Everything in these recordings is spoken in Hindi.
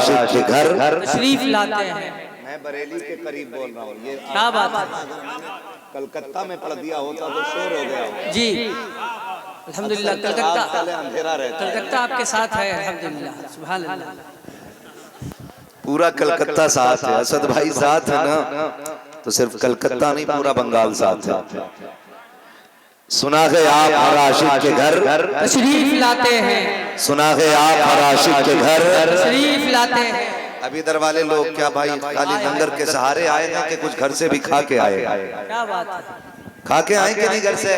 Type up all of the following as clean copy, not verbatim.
आशिक के घर तशरीफ लाते हैं। मैं बरेली के करीब बोल रहा हूँ। ये क्या बात है कलकत्ता में पढ़ दिया होता तो शोर हो गया जी। अल्हम्दुलिल्लाह कलकत्ता, अंधेरा रहता है। कलकत्ता आपके साथ है अल्हम्दुलिल्लाह, सुभान अल्लाह। पूरा कलकत्ता साथ है। असद भाई साथ है ना, तो सिर्फ कलकत्ता नहीं पूरा बंगाल साथ है। सुना है आप हर आशिक के घर तशरीफ लाते हैं, सुना है आप हर आशिक के घर तशरीफ लाते हैं। अभी इधर वाले लोग क्या भाई खाली लंगर के सहारे आए हैं कि कुछ घर से भी खा के आए? क्या बात है, खा के आए कि नहीं घर से?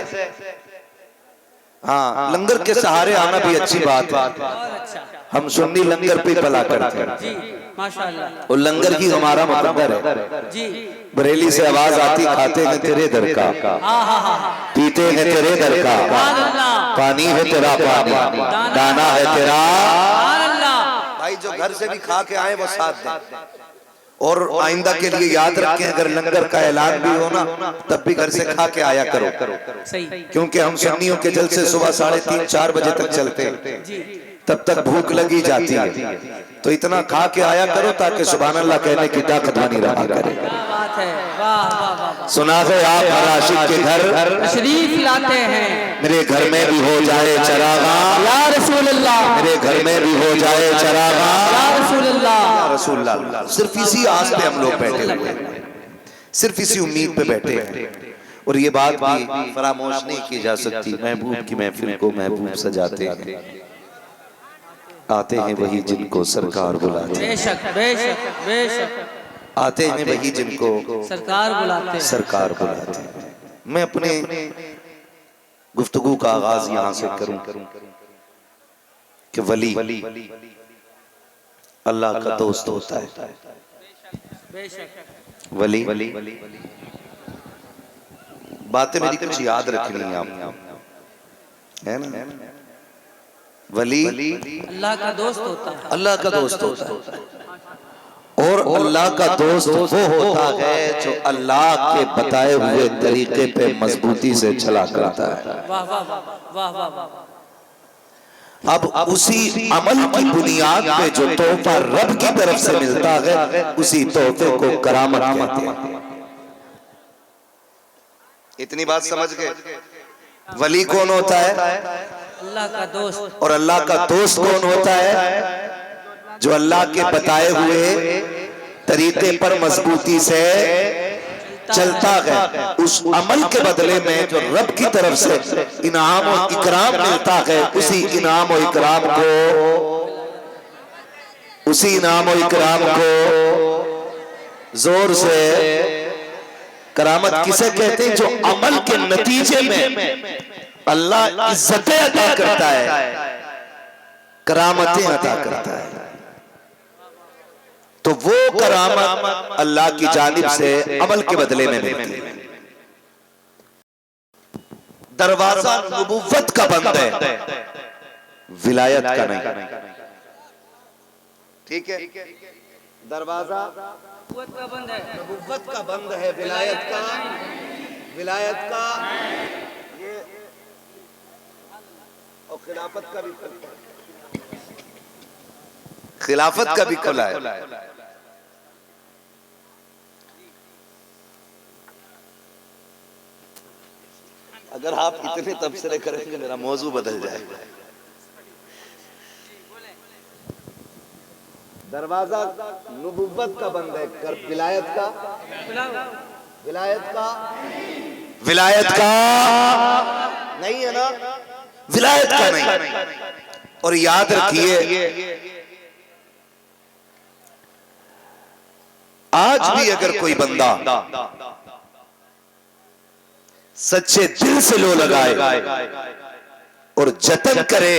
हाँ, लंगर के सहारे आना भी अच्छी बात है। बहुत अच्छा हम सुन्नी लंगर पे पला करते हैं जी, माशाअल्लाह और लंगर ही हमारा मुकद्दर है जी। बरेली से आवाज आती, खाते हैं तेरे दर का, हाँ हाँ हाँ, पीते हैं तेरे दर का, सुभान अल्लाह, पानी है तेरा पानी, दाना है तेरा। सुभान अल्लाह। भाई जो घर से भी खा के आए वो साथ दें। और आइंदा के लिए याद रखें, अगर लंगर का ऐलान भी हो ना तब भी घर से खा के आया करो, सही क्योंकि हम सुन्नियों के जलसे सुबह 3:30-4 बजे तक चलते हैं, जी। तब तक भूख लगी जाती है। तो इतना खा के आया करो ताकि सुभान अल्लाह कहने की ताकत बनी रहा करे। क्या बात है, वाह वाह वाह। सुना है आप हर आशिक के घर तशरीफ लाते हैं, मेरे घर में भी हो जाए चरागा या रसूल अल्लाह, मेरे घर में भी हो जाए चरागा या रसूल अल्लाह। रसूलुल्लाह। सिर्फ इसी आस पे हम लोग बैठे हुए हैं, सिर्फ इसी उम्मीद पे बैठे हैं। और ये बात भी फरामोश नहीं की जा सकती, महबूब की महफिल को महबूब सजाते हैं, आते हैं वही जिनको सरकार बुलाते हैं, बेशक बेशक बेशक, आते हैं वही जिनको सरकार बुलाते हैं। सरकार बुलाते हैं। मैं अपने गुफ्तगू का आगाज यहाँ से करूं कि वली अल्लाह का दोस्त होता है। बेशक वली बातें मेरी कुछ याद रखनी है आप, है ना? वली अल्लाह का दोस्त होता है, अल्लाह का दोस्त होता है। और अल्लाह का दोस्त वो होता है जो अल्लाह के बताए हुए तरीके पे मजबूती से चला करता है। वाह वाह वाह वाह वाह वाह। अब उसी अमल की बुनियाद पे जो तोहफा रब की तरफ से मिलता है उसी तोहफे को करामत कहते हैं। इतनी बात समझ गए? वली कौन होता है? अल्लाह का दोस्त। और अल्लाह का दोस्त कौन होता है? जो अल्लाह के बताए हुए तरीके पर मजबूती से चलता है। उस अमल के बदले में जो रब की तरफ से इनाम और इकराम मिलता है, उसी इनाम और इकराम को जोर से करामत किसे कहते हैं? जो अमल के नतीजे में अल्लाह इज्जतें अता करता है, करामतें अता करता है। तो वो करामत अल्लाह की जानिब से अमल के बदले में मिलती है। दरवाजा नबुव्वत का बंद है, विलायत का नहीं। ठीक है? दरवाजा नबुव्वत का बंद है, विलायत का ये और खिलाफत का भी खुला है। खिलाफत का भी खुला है। अगर आप इतने तबसरे करेंगे मेरा मौजू बदल जाएगा। दरवाजा नबुव्वत का बंद है, कर विलायत का नहीं है ना, विलायत का नहीं। और याद रखिए, आज भी अगर कोई बंदा सच्चे दिल से लो लगाए और जतन करे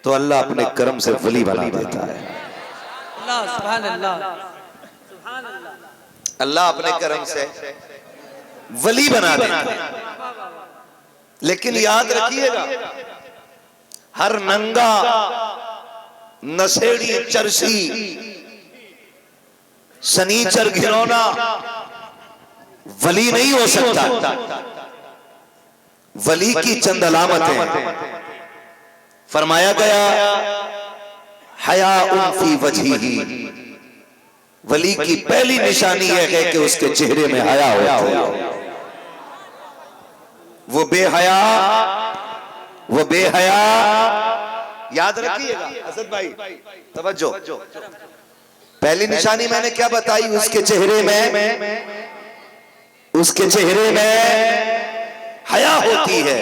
तो अल्लाह अपने कर्म से वली बना देता है। अल्लाह अपने कर्म से वली बना देता है। लेकिन याद रखिएगा, हर नंगा नशेड़ी चरसी शनीचर घिनौना वली नहीं हो सकता। वली की चंद अलामतें फरमाया गया, हया फी वजहिही, वली की पहली निशानी यह है कि उसके चेहरे में हया होता है। वो बेहया, याद रखिएगा असद भाई, तवज्जो। पहली निशानी मैंने क्या बताई? उसके चेहरे में हया होती है।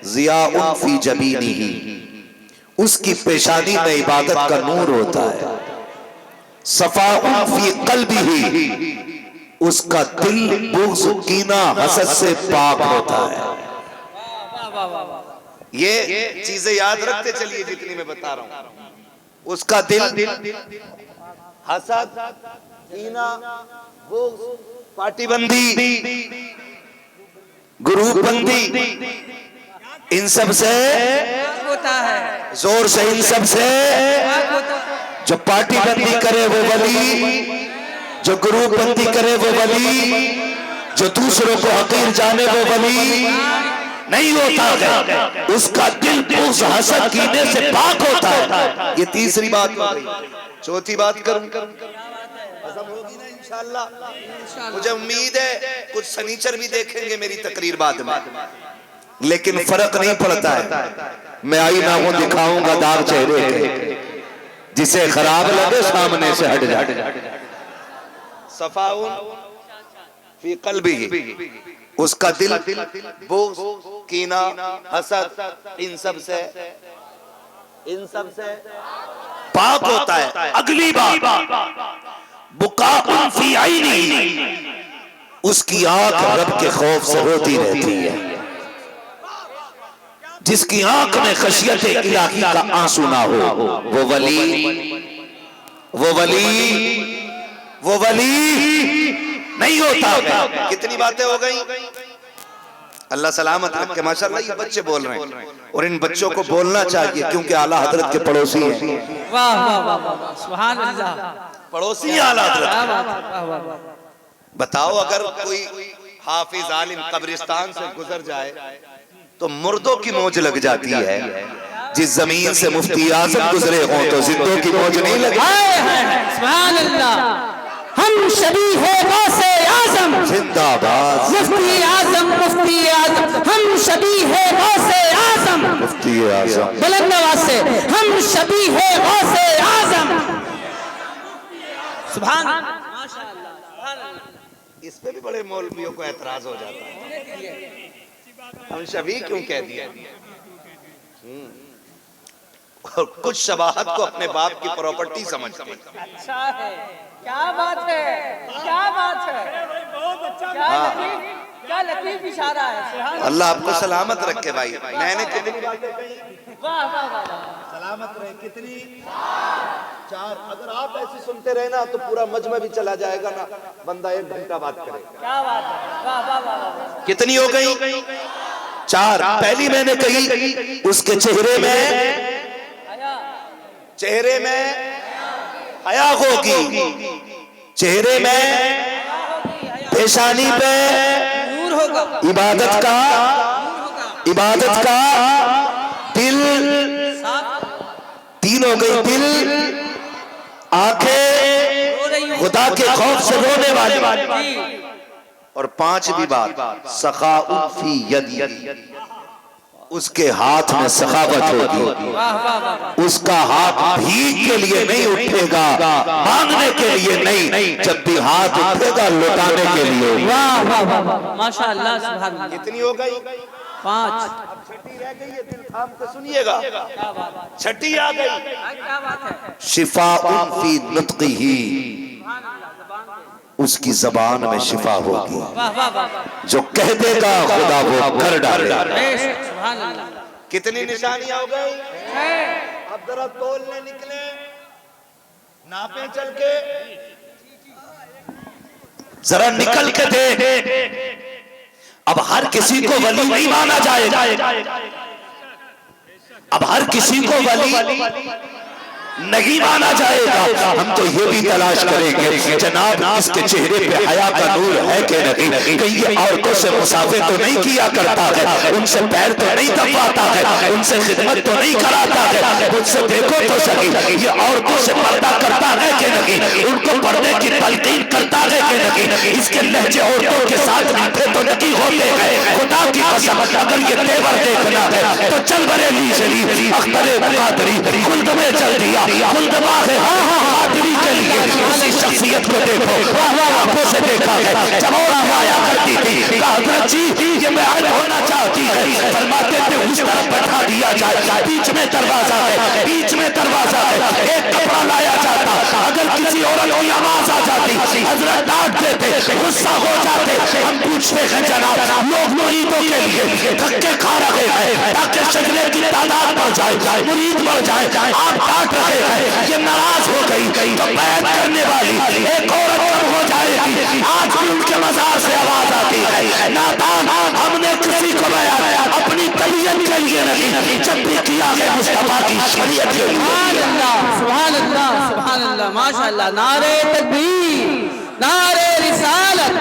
ज़ियाउन फी जबीनिही, उसकी पेशानी में इबादत का नूर होता है। सफ़ाउन फी क़ल्बिही, उसका दिल बुग़्ज़, कीना, हसद से पाक होता है। ये चीजें याद रखते चलिए जितनी मैं बता रहा हूं। उसका दिल हसद, कीना, बुग़्ज़, पार्टीबंदी, ग्रुपबंदी, इन सब से होता है, जोर से इन सब से। जो पार्टीबंदी करे वो वली, जो ग्रुपबंदी करे वो वली, जो दूसरों को हकीर जाने वो वली नहीं होता है। उसका दिल बुग़्ज़, हसद, कीने से पाक होता है। ये तीसरी बात हो गई। चौथी बात करूं, हज़म होगी ना इंशाअल्लाह। मुझे उम्मीद है कुछ सनीचर भी देखेंगे मेरी तकरीर बाद में, लेकिन फर्क नहीं पड़ता है। मैं आईना हूं, दिखाऊंगा दाग चेहरे के, जिसे खराब लगे सामने से हट जाए। सफ़ाउन फी क़ल्बिही, उसका दिल बुग़्ज़, कीना, हसद, इन सब से पाक होता है। अगली बात, बुकाउन फी ऐनिही, उसकी आंख रब के खौफ से रोती रहती है। जिसकी आंख में खशियत इलाही का आंसू ना हो, वो वली नहीं होता है। कितनी बातें हो गई? अल्लाह सलामत रखे। माशाअल्लाह ये बच्चे बोल रहे हैं और इन बच्चों को बोलना चाहिए, क्योंकि आला हजरत के पड़ोसी हैं। वाह वाह वाह वाह, सुभान अल्लाह। पड़ोसी आला हजरत। वाह वाह वाह वाह। बताओ, अगर कोई हाफिज आलिम कब्रिस्तान से गुजर जाए तो मुर्दों की मौज लग जाती है। जिस जमीन से मुफ्ती आजम गुजरे हों तो जिंदों की मौज नहीं लगी। सुभान अल्लाह। हम शबी है गौसे आजम जिंदाबाद, मुफ्ती आजम हम शबी है गौसे आजम, मुफ्ती आजम बुलंद आवाज से हम शबी है गौसे आजम। सुभान माशाअल्लाह। इस पे भी बड़े मौलवियों को एतराज हो जाता है, हम शबी क्यों कह दिया। और कुछ शबाहत को अपने बाप की प्रॉपर्टी समझते हैं। अच्छा है, क्या बात है, क्या बात है, क्या लतीफ इशारा है। अल्लाह आपको सलामत रखे भाई। मैंने कितनी बातें कही? वाह वाह वाह। सलामत रहे। कितनी? 4। अगर आप ऐसे सुनते रहे ना तो पूरा मजमा भी चला जाएगा ना, बंदा 1 घंटा बात करेगा। क्या बात है, वाह वाह वाह। कितनी हो गई? 4। पहली मैंने कही उसके चेहरे में हया होगी, चेहरे में, पेशानी पे नूर होगा, इबादत का दिल। 3 हो गई, दिल, आंखें खुदा के खौफ से रोने वाली। और 5वीं बात, सखाउन फी यदी, उसके हाथ में सखावत होगी। उसका हाथ भीख के लिए नहीं उठेगा, मांगने के लिए नहीं, जब भी हाथ उठेगा लौटाने के लिए। वाह वाह वाह माशाअल्लाह। सुभान अल्लाह। कितनी हो गई? 5। छठी रह गई है, दिल थाम के सुनिएगा। छठी आ गई, क्या बात है। शिफाउन फी नुत्क़िही, उसकी जबान में शिफा होगी। वाह वाह वाह। जो कह देगा खुदा वो कर डालेगा। सुभान अल्लाह। कितनी निशानियां हो गई? अब जरा तोलने निकले, नापे चल के, जरा निकल के दे। अब हर किसी को वली नहीं माना जाएगा। अब हर किसी को वली नहीं माना जाएगा। हम तो ये भी तलाश करेंगे जनाब इसके चेहरे पे हया का नूर है कि नहीं, कहीं ये औरतों से मुसाफे तो नहीं किया करता है, उनसे पैर तो नहीं दबाता है, उनसे खिदमत तो नहीं कराता है, मुझसे देखो तो सही ये औरतों से पर्दा करता है कि नहीं, उनको पर्दे की तलकीन करता है कि नहीं, इसके लहजे औरतों के साथ मीठे तो नहीं होते हैं। खुदा की कसम अगर ये तेवर देखना है तो चल बरेली शरीफ अख्तरे कादरी खुल्द में चल दिया, खुल्दबा है कादरी के लिए उसी शख्सियत को देखो, आंखों से देखा है जब और आया करती थी हजरत जी ये मैं आज होना चाहती है, फरमाते थे उस तरफ बैठा दिया जाए, बीच में दरवाजा है, बीच में दरवाजा है, एक कपड़ा लाया जाता, अगर किसी औरत की आवाज आ जाती हजरत डांट देते, गुस्सा हो जाते, हम पूछते हैं जनाब लोग मुरीदों के लिए धक्के खा रहे हैं ताकि शजरे की तादाद बढ़ जाए, मुरीद बढ़ जाए, आप डांट रहे हैं ये नाराज हो गई तो बैत करने वाली एक औरत कब हो जाएगी। आज भी उनके मजार से आवाज आती है नादान हमने किसी को बयान अपनी तबीयत के लिए नहीं जब भी किया है मुस्तफा की शरीयत के लिए। सुभान अल्लाह सुभान अल्लाह माशाअल्लाह। नारे तकबीर नारे रिसालत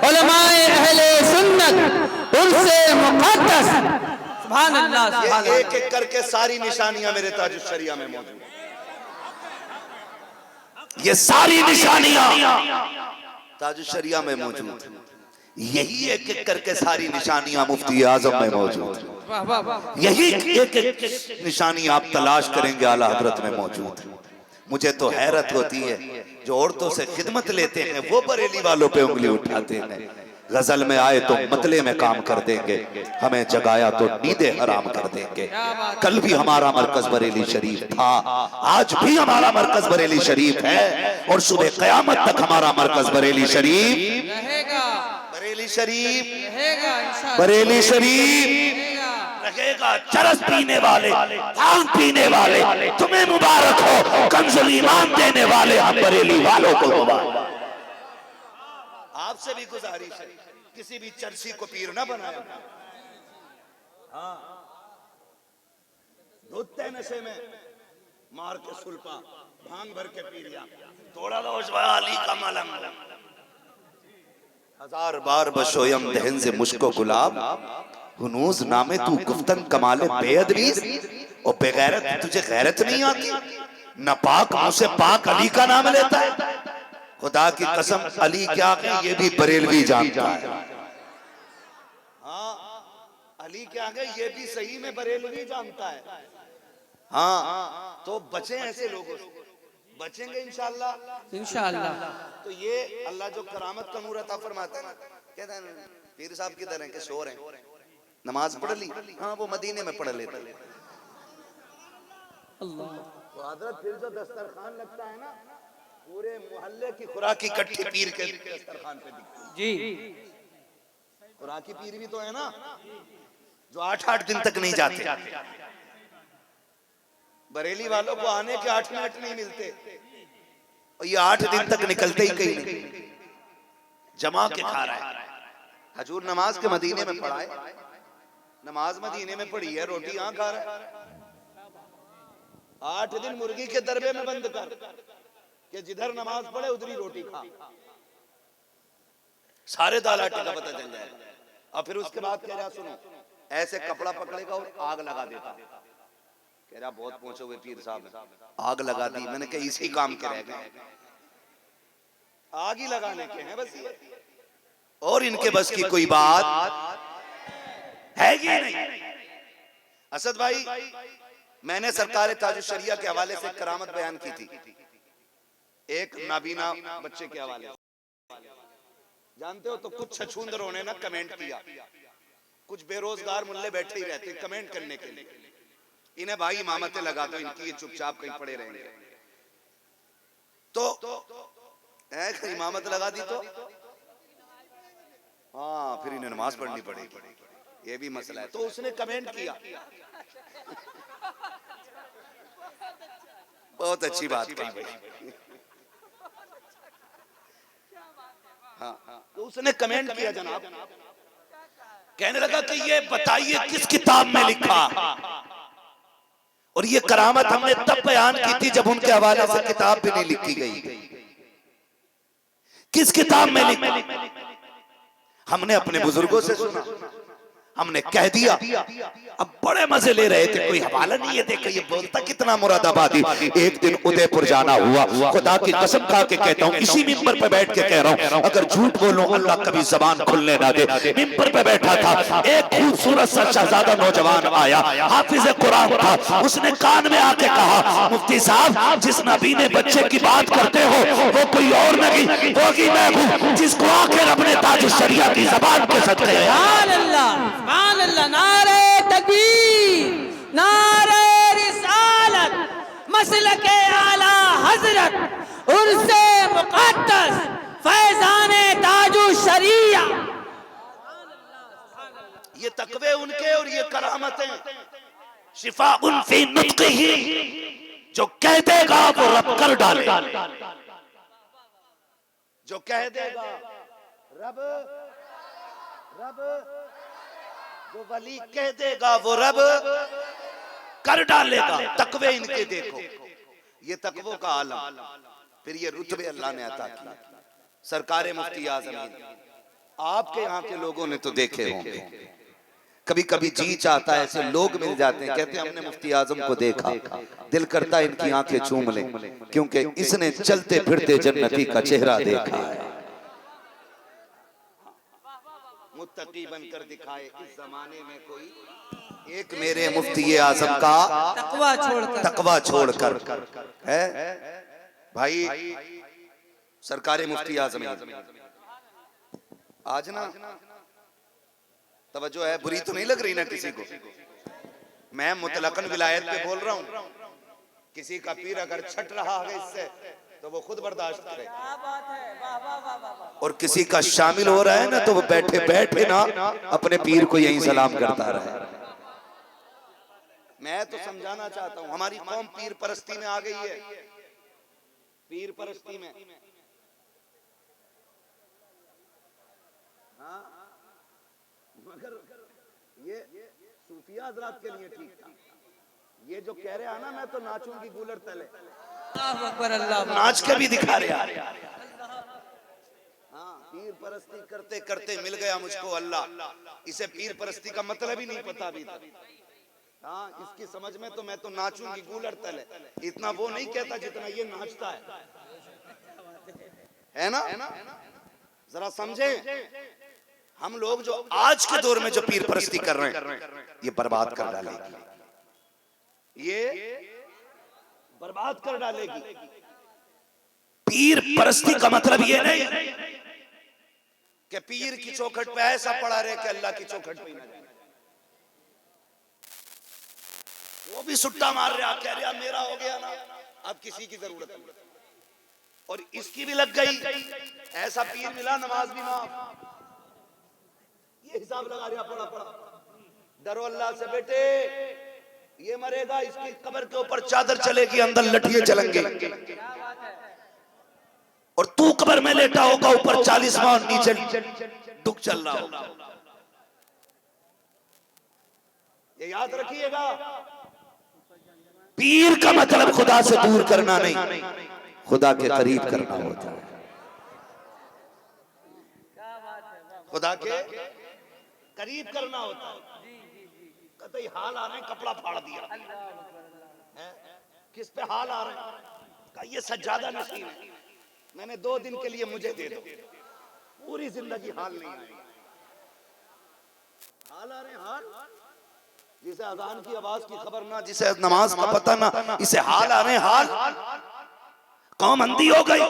उलमाए अहले सुन्नत उनसे मुक़द्दस सुभान अल्लाह सुभान अल्लाह। एक एक करके सारी निशानियां मेरे ताजुश शरिया में मौजूद हैं। ये सारी निशानियां ताजुश शरिया में मौजूद हैं। यही एक एक करके सारी निशानियां मुफ्ती आजम में मौजूद हैं। वाह वाह वाह। यही एक एक निशानी आप तलाश करेंगे आला हजरत में मौजूद है। मुझे तो हैरत होती है जो औरतों से खिदमत लेते हैं वो बरेली वालों पे उंगली उठाते हैं, गजल में आए तो मतले में काम कर देंगे, हमें जगाया तो नींदे हराम कर देंगे। कल भी हमारा मरकज बरेली शरीफ था, आज भी हमारा मरकज बरेली शरीफ है और सुबह कयामत तक हमारा मरकज बरेली शरीफ रहेगा बरेली शरीफ रहेगा इंशाअल्लाह बरेली शरीफ रहेगा। चरस पीने वाले भांग पीने वाले तुम्हें मुबारक हो, कंजुल ईमान देने वाले हम बरेली वालों को मुबारक। आपसे भी गुजारिश है किसी भी चर्सी को पीर ना बनाया। हाँ धोते नशे में मार के सुल्पा भांग भर के पी लिया थोड़ा दोष अली का मलंग। हजार बार बशोयम दहन से मुश्को गुलाब हुनूज नामे तू गुफ्तन कमाले बेअदबी और बेगैरत तुझे गैरत नहीं आती। न पाक मुझसे पाक अली का नाम लेता है। खुदा की कसम अली क्या है ये भी बरेलवी जानता है। हाँ अली क्या है ये भी सही में बरेलवी जानता है। हाँ तो बचे ऐसे लोगों से, बचेंगे इंशाअल्लाह इंशाअल्लाह। तो ये अल्लाह जो करामत का नूर अता फरमाता है ना, कहते हैं पीर साहब किधर हैं कि सो रहे हैं, नमाज पढ़ ली, हाँ वो मदीने में पढ़ लेते। अल्लाह तो हजरत फिर जो दस्तरखान लगता है ना पूरे मोहल्ले की खुराकी इकट्ठी पीर के दस्तरखान पे दिखती है। जी खुराकी पीर भी तो है ना जो 8-8 दिन तक नहीं जाते। बरेली वालों को आने के 8 मिनट नहीं मिलते और ये 8 दिन तक निकलते ही कहीं नहीं, जमा के खा रहा है। हजूर नमाज के मदीने में पढ़ा है, नमाज मदीने में पढ़ी है, रोटी यहाँ खा रहा है। 8 दिन मुर्गी के दरबे में बंद कर कि जिधर नमाज पढ़े उधरी रोटी खा, सारे दालाटे का पता चल जाएगा। और फिर उसके बाद कह रहा सुनो ऐसे कपड़ा पकड़ेगा और आग लगा देता। कह रहा बहुत पहुंचे हुए पीर साहब, आग लगा दी। मैंने कहा इसी काम के रह गए, आग ही लगाने के हैं बस ये, और इनके बस की कोई बात है कि नहीं। असद भाई मैंने सरकार ताजुश शरिया के हवाले से करामत बयान की थी, एक नाबीना बच्चे के हवाले जानते हो। तो कुछ छछूंदरों ने ना कमेंट किया, कुछ बेरोजगार मुल्ले बैठे ही रहते कमेंट करने के लिए, इन्हें भाई इमामतें लगा दो इनकी, ये चुपचाप कहीं पड़े रहेंगे। तो इमामत लगा दी तो हाँ फिर इन्हें नमाज पढ़नी पड़ेगी, ये भी मसला है। तो उसने कमेंट किया बहुत अच्छी बात कही भाई। हाँ तो उसने कमेंट किया जनाब, कहने लगा कि ये बताइए किस किताब में लिखा, और ये करामत हमने तब बयान की थी जब उनके हवाले से किताब भी नहीं लिखी गई। किस किताब में लिखी? हमने अपने बुजुर्गों से सुना, हमने कह दिया। अब बड़े मजे ले रहे थे, कोई हवाला नहीं है, देखो ये बोलता कितना मुरादाबादी। एक दिन उदयपुर जाना हुआ, खुदा की कसम खा के कहता हूँ, इसी मिंबर पे बैठ के कह रहा हूँ, अगर झूठ बोलूं अल्लाह कभी जबान खुलने ना दे। मिंबर पे बैठा था, एक खूबसूरत सा शहजादा नौजवान आया, हाफिज कुरान था। उसने कान में आके कहा, मुफ्ती साहब जिस नबी ने बच्चे की बात करते हो वो कोई और नहीं होगी मैं हूँ, जिसको आखिर अपने ताज शरिया की जबान के सदके। सुभान अल्लाह, नारे तकबीर, नारे रिसालत, मसलके आला हजरत, उर्से मुक़द्दस, फैज़ाने ताजु शरिया। ये तकवे उनके और ये करामतें, शिफा उन फी नुत्क़िही, जो कह देगा वो रब कर डाले, जो कह देगा रब, जो वली कह देगा वो रब कर डालेगा। तकवे इनके देखो, ये तकवों का आलम। फिर ये रुतबे अल्लाह ने अता किया। सरकारे मुफ्ती आज़म, आपके यहाँ के लोगों ने तो देखे होंगे, कभी कभी जी चाहता है ऐसे लोग मिल जाते हैं, कहते हैं हमने मुफ्ती आज़म को देखा, दिल करता है इनकी आंखें चूम लें, क्योंकि इसने चलते फिरते जन्नती का चेहरा देखा है। मुत्तकी बनकर दिखाए इस जमाने में कोई एक मेरे मुफ्ती आज़म का तकवा छोड़कर है भाई। सरकारे मुफ्ती आज़म आज ना तवज्जो है, बुरी तो नहीं लग रही ना किसी को? मैं मुतलकन विलायत पे बोल रहा हूँ। किसी का पीर अगर छट रहा है इससे तो वो खुद बर्दाश्त करे, और किसी का शामिल हो रहा है ना तो वो बैठे बैठे ना अपने पीर को यही सलाम करता रहे। मैं तो समझाना चाहता हूँ, हमारी कौम पीर परस्ती में आ गई है। पीर परस्ती में मगर ये सूफिया हजरात के लिए ठीक था। ये जो कह रहे हैं ना मैं तो नाचूंगी गूलर तले, नाच के भी दिखा रहे हैं। हाँ, पीर परस्ती करते करते मिल गया मुझको अल्लाह। इसे पीर परस्ती का मतलब ही नहीं पता भी था। हाँ, इसकी समझ में तो मैं तो नाचूंगी गूलर तले, इतना वो नहीं कहता जितना ये नाचता है ना? जरा समझे, हम लोग जो आज के दौर में जो पीर परस्ती कर रहे हैं ये बर्बाद कर डालेगी, ये बर्बाद कर डालेगी। पीर परस्ती का मतलब ये नहीं कि पीर की चौखट पे ऐसा पड़ा रहे कि अल्लाह की चौखट पे ना जाए। वो भी सुट्टा मार रहा, कह रहा मेरा हो गया ना, अब किसी की जरूरत नहीं। और इसकी भी लग गई, ऐसा पीर मिला नमाज भी माफ, ये हिसाब लगा रहा पड़ा पड़ा। डरो अल्लाह से बेटे, ये मरेगा, इसकी कब्र के ऊपर चादर चलेगी, अंदर लठिए चलेंगे, और तू कब्र में लेटा होगा, ऊपर 40 माह नीचे दुख चल रहा होगा। ये याद रखिएगा, पीर का मतलब खुदा से दूर करना नहीं, खुदा के करीब करना होता है। खुदा के करीब करना होता है। कतई हाल आ रहे हैं, कपड़ा फाड़ दिया है? किस पे हाल आ रहे हैं? ये सज्जादा नशीन है, मैंने 2 दिन के लिए मुझे दे दो, पूरी जिंदगी हाल नहीं आए। हाल आ रहे हैं, हाल जिसे अजान की आवाज की खबर ना, जिसे नमाज का पता ना, इसे हाल आ रहे हैं। हाल कौम अंधी हो गई,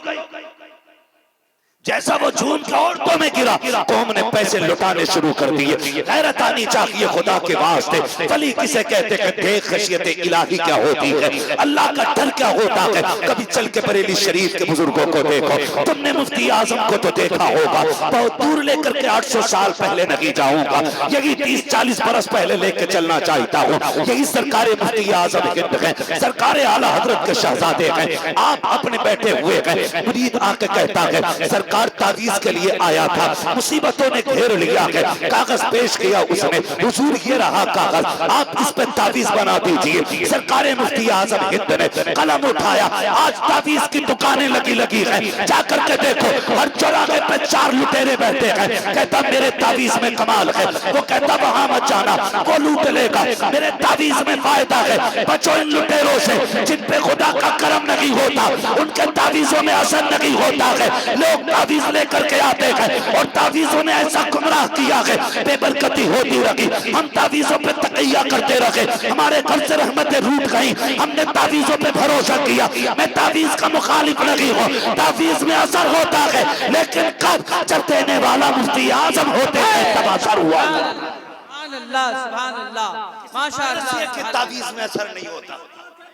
जैसा वो झूम के औरतों में गिरा, कौम ने पैसे लुटाने शुरू कर दिए। गैरत आनी चाहिए खुदा के वास्ते। वली किसे कहते हैं? देख खशियत इलाही क्या होती है, अल्लाह का डर क्या होता है। कभी चल के बरेली शरीफ के बुजुर्गों को देखो, तुमने मुफ्ती आजम को तो देखा होगा, बहुत दूर लेकर के 800 साल पहले नहीं जाऊंगा, यही 30-40 बरस पहले लेके चलना चाहता हूँ। यही सरकारे मुफ्ती आजम हिंद है, सरकारे आला हजरत के शहजादे हैं। आप अपने बैठे हुए हैं, मुरीद आके कहता है सरकार सरकार तावीज के लिए आया था, मुसीबतों ने घेर लिया है, कागज पेश किया उसने, हुजूर ये रहा कागज, आप इस पे तावीज बना दीजिए। सरकार मुफ्ती आजम हिंद ने कलम उठाया, आज तावीज की दुकानें लगी है, जाकर के देखो हर चौराहे पे 4 लुटेरे बैठे हैं। कहता मेरे तावीज में कमाल है, वो कहता वहां मत जाना, वो लूट लेगा, मेरे तावीज में फायदा है। बचो इन लुटेरों से जिन पे खुदा का करम नहीं होता, उनके तावीजों में असर नहीं होता है। लोग तावीज लेकर के आते हैं और तावीजों ने ऐसा गुमराह किया है, बेबरकती होती रही, हम तावीजों पे तकैया करते रहे, हमारे घर से रहमतें रूठ गई, हमने तावीजों पे भरोसा किया। मैं तावीज का मुखालिफ नहीं हूँ, तावीज में असर होता है, लेकिन कब जब देने वाला मुफ्ती आजम होते हैं तब असर हुआ। सुभान अल्लाह, माशाअल्लाह। के तावीज में असर नहीं होता,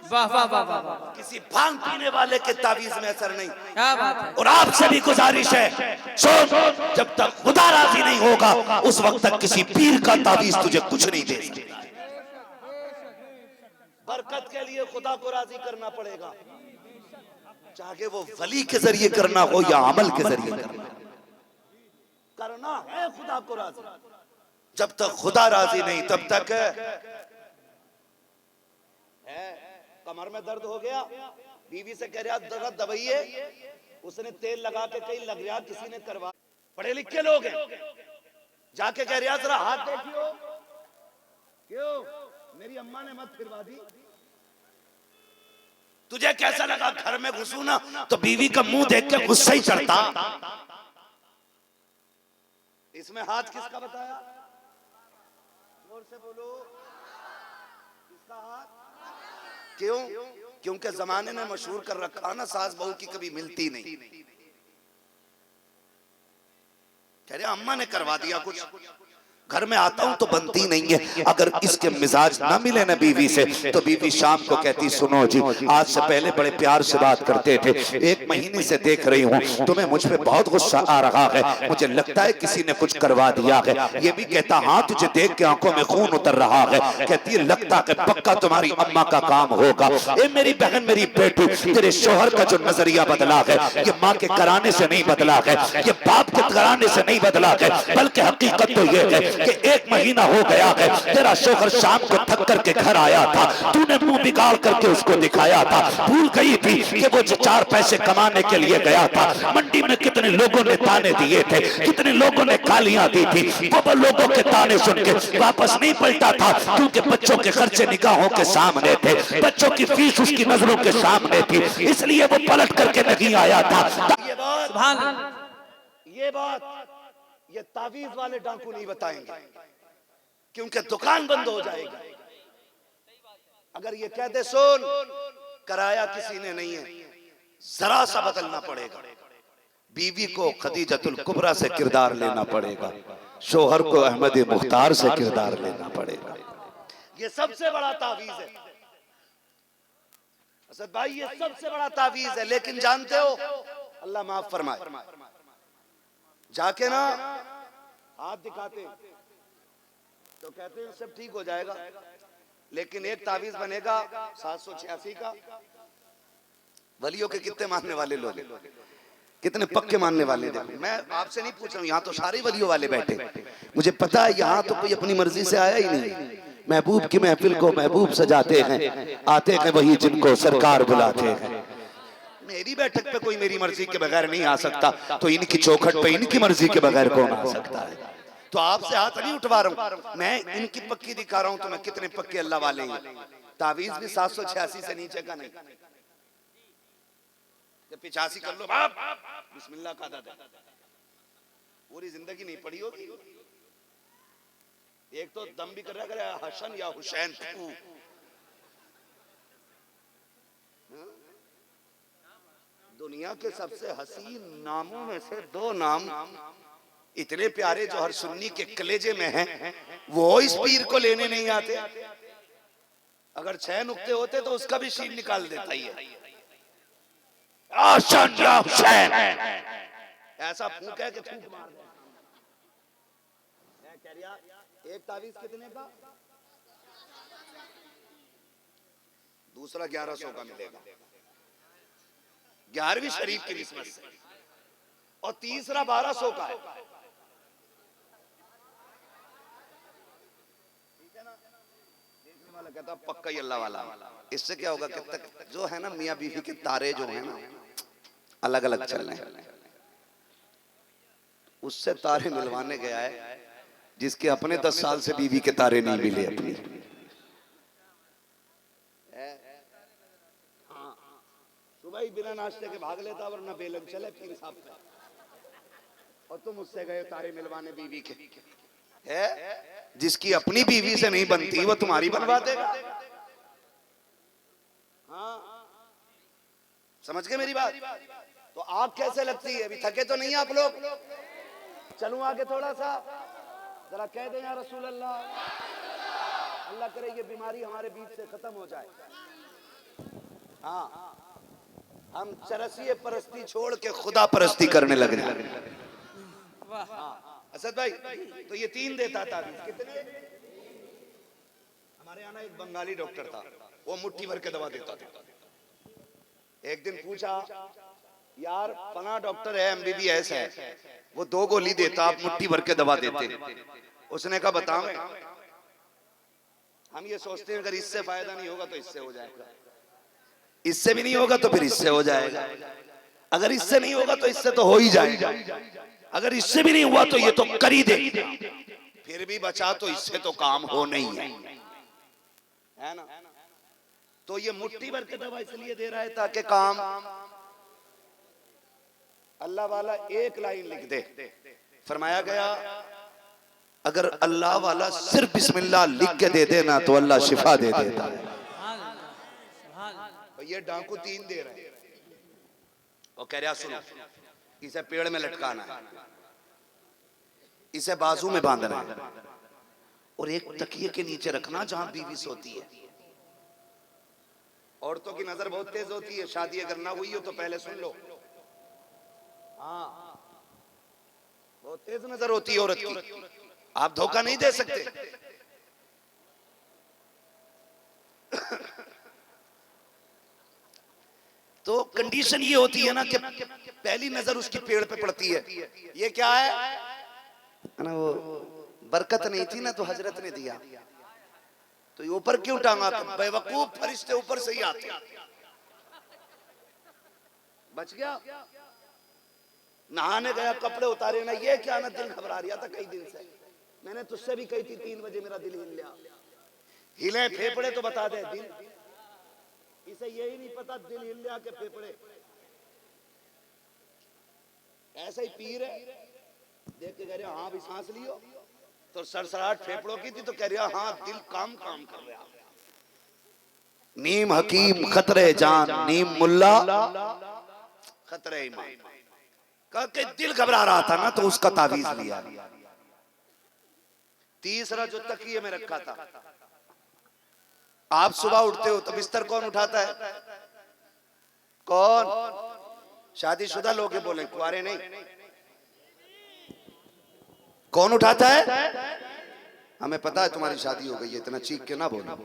वाह वाह वाह वाह, किसी भांग पीने वाले के तावीज में असर नहीं। क्या बात है। और आपसे भी गुजारिश है, सुन, जब तक खुदा राजी नहीं होगा उस वक्त तक किसी पीर का तावीज तुझे कुछ नहीं दे सकता। बरकत के लिए खुदा को राजी करना पड़ेगा, चाहे वो वली के जरिए करना हो या अमल के जरिए करना है खुदा को राजी। जब तक खुदा राजी नहीं तब तक है। कमर में दर्द हो गया, बीवी से कह रहा दर्द दबाइए, उसने तेल लगा के कहीं लग गया, किसी ने करवा, पढ़े लिखे लोग हैं, जाके कह रहा जरा हाथ देखियो, क्यों मेरी अम्मा ने मत फिरवा दी। तुझे कैसा लगा घर में घुसू ना तो बीवी का मुंह देख के गुस्सा ही चढ़ता। इसमें हाथ किसका बताया, जोर से बोलो, किसका हाथ? क्यों? क्योंकि जमाने ने मशहूर कर रखा ना सास बहू की कभी मिलती नहीं। कह रहे अम्मा ने करवा दिया कुछ, घर में आता हूं तो बनती नहीं है। अगर इसके मिजाज ना मिले ना बीवी से तो बीवी शाम को कहती सुनो जी, आज से पहले बड़े प्यार से बात करते थे, 1 महीने से देख रही हूँ तुम्हें मुझ पे बहुत गुस्सा आ रहा है, मुझे लगता है किसी ने कुछ करवा दिया है। ये भी कहता हाँ तुझे देख के आंखों में खून उतर रहा है। कहती है लगता है पक्का तुम्हारी अम्मा का काम होगा। ए मेरी बहन मेरी बेटी, तेरे शोहर का जो नजरिया बदला है ये माँ के कराने से नहीं बदला है, ये बाप के कराने से नहीं बदला है, बल्कि हकीकत तो ये है कि 1 महीना हो गया है तेरा शोहर शाम को थक करके घर आया था, तूने मुंह बिगाड़ करके उसको दिखाया था, भूल गई थी कि वो 4 पैसे कमाने के लिए गया था। मंडी में कितने लोगों ने ताने दिए थे, कितने लोगों ने गालियां दी थी, वो लोगों के ताने सुन के वापस नहीं पलटा था, क्योंकि बच्चों के खर्चे निगाहों के सामने थे, बच्चों की फीस उसकी नजरों के सामने थी, इसलिए वो पलट करके नहीं आया था। ये तावीज वाले डाकू नहीं बताएंगे, क्योंकि दुकान बंद हो जाएगी। अगर ये कह दे सुन कराया किसी ने नहीं है, जरा सा बदलना पड़ेगा। बीवी को खदीजतुल कुबरा से किरदार लेना पड़ेगा, शोहर को अहमद मुख्तार से किरदार लेना पड़ेगा। ये सबसे बड़ा तावीज है असद भाई, ये सबसे बड़ा तावीज है। लेकिन जानते हो अल्लाह माफ फरमाए, जाके ना हाथ दिखाते तो कहते हैं सब ठीक हो जाएगा, लेकिन एक तावीज बनेगा 786 का। वलियों के कितने मानने वाले लोग हैं, कितने पक्के मानने वाले हैं। मैं आपसे नहीं पूछ रहा हूँ, यहाँ तो सारे वलियों वाले बैठे, मुझे पता है यहाँ तो कोई अपनी मर्जी से आया ही नहीं। महबूब की महफिल को महबूब सजाते हैं, आते हैं वही जिनको सरकार बुलाते हैं। मेरी बैठक पे कोई मेरी मर्जी के बगैर नहीं आ सकता, तो इनकी चौखट पे इनकी मर्जी के बगैर कौन आ सकता है। तो आपसे हाथ नहीं उठवा रहा हूं, मैं इनकी पक्की दिखा रहा हूं, तो मैं कितने पक्के अल्लाह वाले हैं। तावीज भी 786 से नीचे का नहीं, 85 कर लो बाप, बिस्मिल्लाह का दादा, पूरी जिंदगी नहीं पड़ी होगी। एक तो दम भी कर रहा है हसन या हुसैन, दुनिया के सबसे हसीन नामों में से 2 नाम इतने प्यारे जो हर सुन्नी के कलेजे में हैं, वो इस पीर को लेने नहीं आते। अगर 6 नुक्ते होते तो उसका भी शीन निकाल देता ही है। हसन या हुसैन ऐसा फूक है कि फूक मार दे। एक तावीज कितने का? दूसरा 1100 का मिलेगा, 11वीं शरीफ की निस्बत से। और तीसरा 1200 का है। देखने वाला कहता पक्का ही अल्लाह वाला। इससे क्या होगा कि तक जो है ना मियाँ बीवी के तारे जो है ना अलग अलग चल रहे हैं। उससे तारे मिलवाने गया है जिसके अपने 10 साल से बीवी के तारे नहीं मिले अपनी। सुबह ही बिना नाश्ते के भाग लेता वरना बेलन चले फिर साहब पे। और तुम उससे गए तारे मिलवाने बीवी के। है जिसकी अपनी बीवी से नहीं बनती वो तुम्हारी बनवा देगा। हाँ समझ गए मेरी बात। तो आग कैसे लगती है? अभी थके तो नहीं आप लोग? चलूं आगे थोड़ा सा, जरा कह दें या रसूल अल्लाह। अल्लाह करे ये बीमारी हमारे बीच से खत्म हो जाए। हाँ हम चरसिए परस्ती छोड़ के खुदा परस्ती करने लग जाए। असद भाई तो ये 3 देता था। कितने? हमारे यहाँ एक बंगाली डॉक्टर था, वो मुट्ठी भर के दवा देता था। एक दिन पूछा यार फला डॉक्टर है MBBS है, वो 2 गोली देता, आप मुट्ठी भर के दवा देते। उसने कहा बताओ। हम ये सोचते हैं अगर इससे फायदा नहीं होगा तो इससे हो जाएगा, इससे भी नहीं होगा तो फिर इससे हो जाएगा, अगर इससे नहीं होगा तो इससे तो हो ही जाएगा, अगर इससे भी नहीं हुआ तो ये तो कर ही देगा, फिर भी बचा तो इससे तो काम हो नहीं है ना। तो ये मुट्ठी भर के दवा इसलिए दे रहा है ताकि काम। अल्लाह वाला एक लाइन लिख दे, फरमाया गया अगर अल्लाह वाला सिर्फ बिस्मिल्लाह लिख के दे देना तो अल्लाह शिफा दे देता है। ये डाकू 3 दे रहे हैं और कह रहा सुनो इसे पेड़ में लटकाना है, इसे बाजू में बांधना है और एक तकिए के नीचे रखना जहां बीवी सोती है। औरतों की नजर बहुत तेज होती है, शादी अगर ना हुई हो तो पहले सुन लो। हाँ बहुत तेज नजर होती है औरत की, आप धोखा नहीं दे सकते। तो कंडीशन ये होती है ना कि पहली नजर उसकी पेड़ पे पड़ती है। ये क्या है ना, वो बरकत नहीं थी ना तो हजरत ने दिया, तो ये ऊपर क्यों टांगा? बेवकूफ फरिश्ते ऊपर से ही आते। बच गया। नहाने गया कपड़े उतारे ना, ये क्या ना दिल घबरा रहा था कई दिन से। मैंने तुझसे भी कही थी 3 बजे मेरा दिल हिल गया। हिले फेफड़े तो बता दे, दिल इसे यही नहीं पता दिल हिल गया के फेफड़े। ऐसे ही पीर है, देख के कह रहे हाँ भी सांस लियो, तो सरसराहट फेफड़ों की थी तो कह रहा हाँ दिल काम कर रहा। नीम हकीम खतरे जान, नीम मुल्ला खतरे ईमान। कह के दिल घबरा रहा था ना तो उसका तावीज लिया। तीसरा जो तकिए में रखा था, आप सुबह उठते हो तो बिस्तर कौन उठाता है? कौन? शादीशुदा लोग बोले, कुंवारे नहीं। कौन उठाता है? हमें पता है तुम्हारी शादी हो गई है, इतना चीख के ना बोलो।